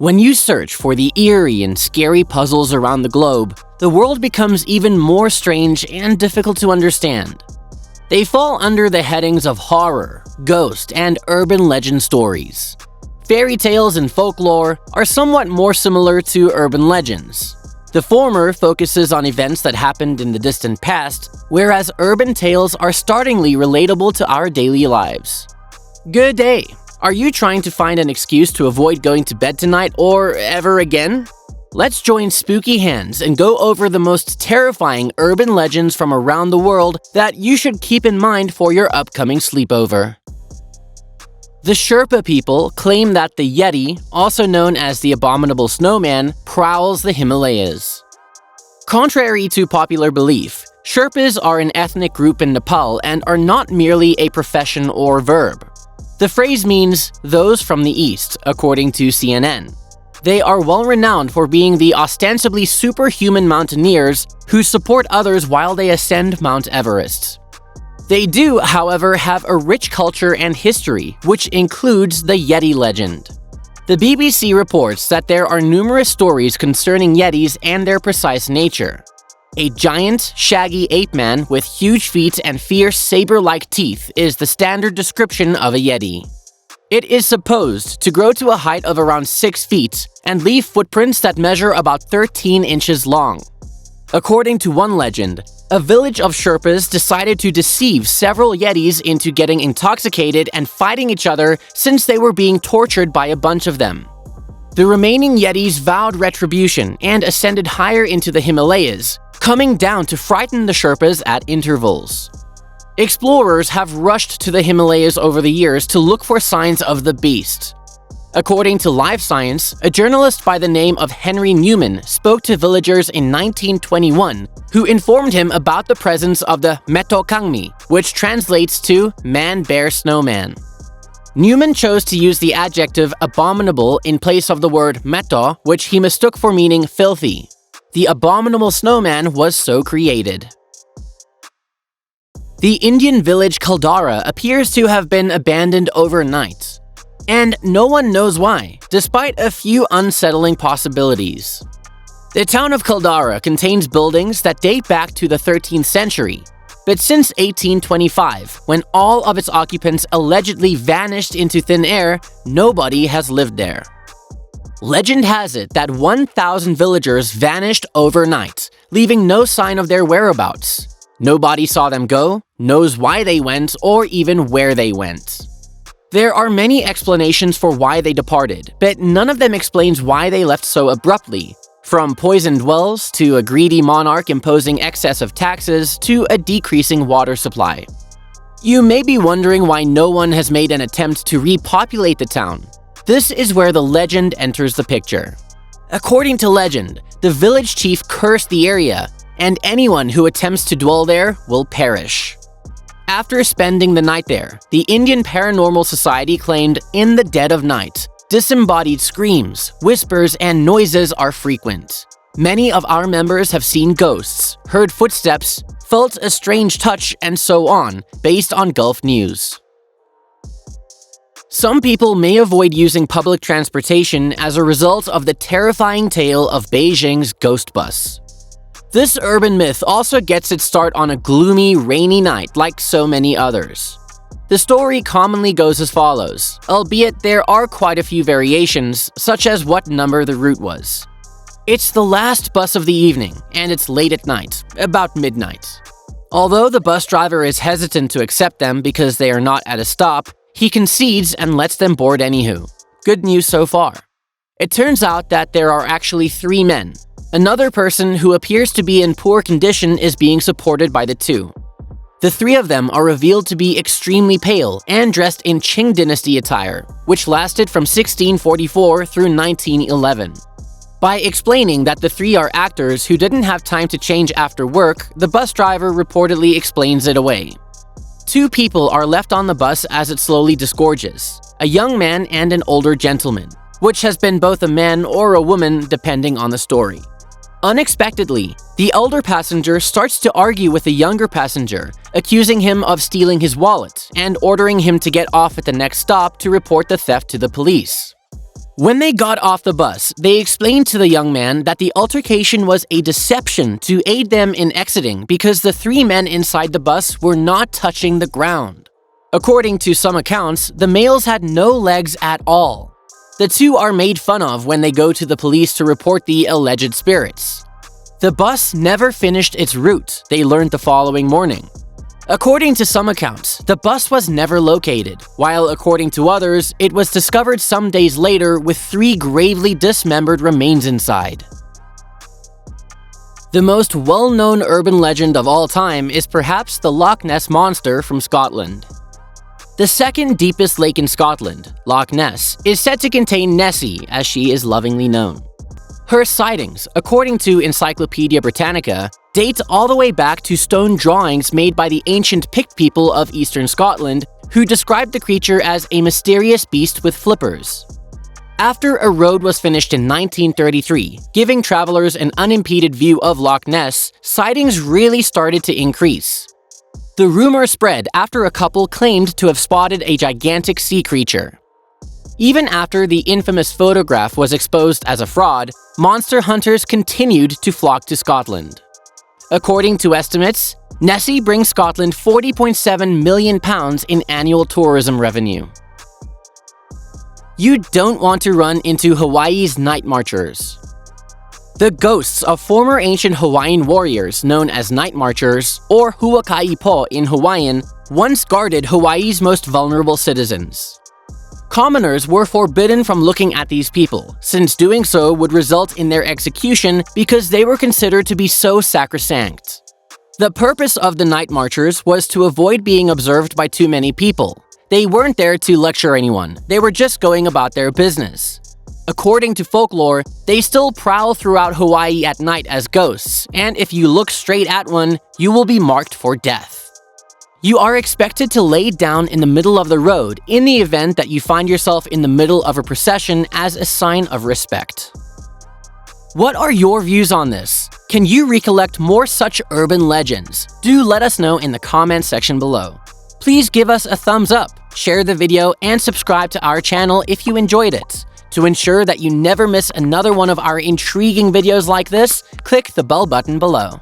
When you search for the eerie and scary puzzles around the globe, the world becomes even more strange and difficult to understand. They fall under the headings of horror, ghost, and urban legend stories. Fairy tales and folklore are somewhat more similar to urban legends. The former focuses on events that happened in the distant past, whereas urban tales are startlingly relatable to our daily lives. Good day! Are you trying to find an excuse to avoid going to bed tonight or ever again? Let's join spooky hands and go over the most terrifying urban legends from around the world that you should keep in mind for your upcoming sleepover. The Sherpa people claim that the Yeti, also known as the Abominable Snowman, prowls the Himalayas. Contrary to popular belief, Sherpas are an ethnic group in Nepal and are not merely a profession or verb. The phrase means "those from the east," according to CNN. They are well renowned for being the ostensibly superhuman mountaineers who support others while they ascend Mount Everest. They do, however, have a rich culture and history, which includes the Yeti legend. The BBC reports that there are numerous stories concerning Yetis and their precise nature. A giant, shaggy ape man with huge feet and fierce saber-like teeth is the standard description of a Yeti. It is supposed to grow to a height of around 6 feet and leave footprints that measure about 13 inches long. According to one legend, a village of Sherpas decided to deceive several Yetis into getting intoxicated and fighting each other since they were being tortured by a bunch of them. The remaining Yetis vowed retribution and ascended higher into the Himalayas, coming down to frighten the Sherpas at intervals. Explorers have rushed to the Himalayas over the years to look for signs of the beast. According to Live Science, a journalist by the name of Henry Newman spoke to villagers in 1921 who informed him about the presence of the Meto Kangmi, which translates to man-bear snowman. Newman chose to use the adjective abominable in place of the word meto, which he mistook for meaning filthy. The abominable snowman was so created. The Indian village Kaldara appears to have been abandoned overnight. And no one knows why, despite a few unsettling possibilities. The town of Kaldara contains buildings that date back to the 13th century, but since 1825, when all of its occupants allegedly vanished into thin air, nobody has lived there. Legend has it that 1,000 villagers vanished overnight, leaving no sign of their whereabouts. Nobody saw them go, knows why they went, or even where they went. There are many explanations for why they departed, but none of them explains why they left so abruptly. From poisoned wells, to a greedy monarch imposing excessive taxes, to a decreasing water supply. You may be wondering why no one has made an attempt to repopulate the town. This is where the legend enters the picture. According to legend, the village chief cursed the area, and anyone who attempts to dwell there will perish. After spending the night there, the Indian Paranormal Society claimed in the dead of night, disembodied screams, whispers, and noises are frequent. Many of our members have seen ghosts, heard footsteps, felt a strange touch, and so on, based on Gulf News. Some people may avoid using public transportation as a result of the terrifying tale of Beijing's ghost bus. This urban myth also gets its start on a gloomy, rainy night like so many others. The story commonly goes as follows, albeit there are quite a few variations, such as what number the route was. It's the last bus of the evening, and it's late at night, about midnight. Although the bus driver is hesitant to accept them because they are not at a stop, he concedes and lets them board anywho. Good news so far. It turns out that there are actually 3 men. Another person who appears to be in poor condition is being supported by the 2. The 3 of them are revealed to be extremely pale and dressed in Qing dynasty attire, which lasted from 1644 through 1911. By explaining that the 3 are actors who didn't have time to change after work, the bus driver reportedly explains it away. 2 people are left on the bus as it slowly disgorges, a young man and an older gentleman, which has been both a man or a woman depending on the story. Unexpectedly, the elder passenger starts to argue with the younger passenger, accusing him of stealing his wallet and ordering him to get off at the next stop to report the theft to the police. When they got off the bus, they explained to the young man that the altercation was a deception to aid them in exiting because the 3 men inside the bus were not touching the ground. According to some accounts, the males had no legs at all. The 2 are made fun of when they go to the police to report the alleged spirits. The bus never finished its route, they learned the following morning. According to some accounts, the bus was never located, while according to others, it was discovered some days later with 3 gravely dismembered remains inside. The most well-known urban legend of all time is perhaps the Loch Ness Monster from Scotland. The second deepest lake in Scotland, Loch Ness, is said to contain Nessie, as she is lovingly known. Her sightings, according to Encyclopedia Britannica, date all the way back to stone drawings made by the ancient Pict people of eastern Scotland, who described the creature as a mysterious beast with flippers. After a road was finished in 1933, giving travelers an unimpeded view of Loch Ness, sightings really started to increase. The rumor spread after a couple claimed to have spotted a gigantic sea creature. Even after the infamous photograph was exposed as a fraud, monster hunters continued to flock to Scotland. According to estimates, Nessie brings Scotland £40.7 million in annual tourism revenue. You don't want to run into Hawaii's night marchers. The ghosts of former ancient Hawaiian warriors known as night marchers, or huakaipo in Hawaiian, once guarded Hawaii's most vulnerable citizens. Commoners were forbidden from looking at these people, since doing so would result in their execution because they were considered to be so sacrosanct. The purpose of the night marchers was to avoid being observed by too many people. They weren't there to lecture anyone, they were just going about their business. According to folklore, they still prowl throughout Hawaii at night as ghosts, and if you look straight at one, you will be marked for death. You are expected to lay down in the middle of the road in the event that you find yourself in the middle of a procession as a sign of respect. What are your views on this? Can you recollect more such urban legends? Do let us know in the comment section below. Please give us a thumbs up, share the video, and subscribe to our channel if you enjoyed it. To ensure that you never miss another one of our intriguing videos like this, click the bell button below.